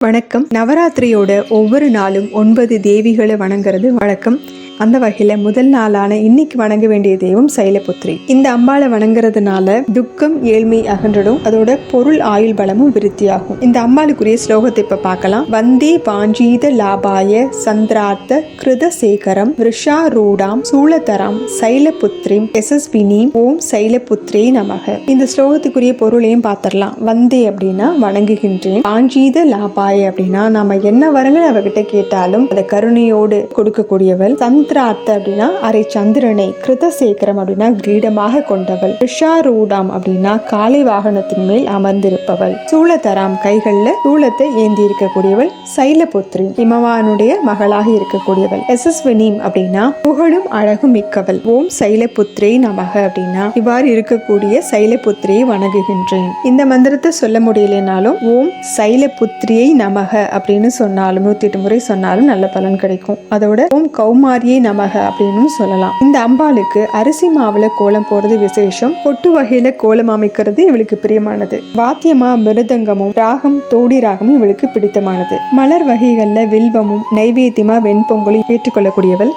வணக்கம். நவராத்திரியோட ஒவ்வொரு நாளும் 9 தேவிகளை வணங்குறது வழக்கம். அந்த வகையில முதல் நாளான இன்னைக்கு வணங்க வேண்டிய தெய்வம் சைலபுத்ரி. இந்த அம்பாளை வணங்குறதுனால துக்கம் ஏழ்மை அகன்றிடும். அதோட பொருள் ஆயுள் பலமும் விருத்தியாகும். இந்த அம்பாளுக்குரிய ஸ்லோகத்தை இப்ப பார்க்கலாம். வந்தே பாஞ்சீத லாபாய சந்திரார்த்த கிருத சேகரம் விஷாரூடாம் சூளதராம் சைலபுத்ரிம் யசஸ்வினி ஓம் சைலபுத்ரே நமக. இந்த ஸ்லோகத்துக்குரிய பொருளையும் பார்த்திடலாம். வந்தே அப்படின்னா வணங்குகின்றேன். பாஞ்சீத லாபாய அப்படின்னா நாம என்ன வரங்கள் அவகிட்ட கேட்டாலும் அந்த கருணையோடு கொடுக்கக்கூடியவள். சந்திரார்த்த அப்படின்னா அரை சந்திரனை, கிருதசேகரம் அப்படின்னா கிரீடமாக கொண்டவள், விஷாரூடாம் அப்படின்னா காளை வாகனத்தின் மேல் அமர்ந்திருப்பவள், சூளதராம் கைகள்ல சூளத்தை ஏந்தி இருக்கக்கூடியவள், சைலபுத்ரி இமவானுடைய மகளாக இருக்கக்கூடியவள், யசஸ்வினி அப்படின்னா புகழும் அழகும் மிக்கவள், ஓம் சைலபுத்ரே நமக அப்படின்னா இவ்வாறு இருக்கக்கூடிய சைலபுத்ரியை வணங்குகின்றேன். இந்த மந்திரத்தை சொல்ல முடியலனாலும் ஓம் சைலபுத்ரியை நமக அப்படின்னு சொன்னாலும் 108 முறை சொன்னாலும் நல்ல பலன் கிடைக்கும். அதோட ஓம் கௌமாரியை நமக அப்படின்னு சொல்லலாம். இந்த அம்பாளுக்கு அரிசி மாவுல கோலம் போறது விசேஷம். பொட்டு வகையில கோலம் அமைக்கிறது இவளுக்கு பிரியமானது. வாத்தியமா மிருதங்கமும் ராகம் தோடி ராகமும் இவளுக்கு பிடித்தமானது. மலர் வகைகள்ல வில்வமும் நைவேத்தியமா வெண்பொங்கலும் ஏற்றுக்கொள்ளக்கூடியவள்.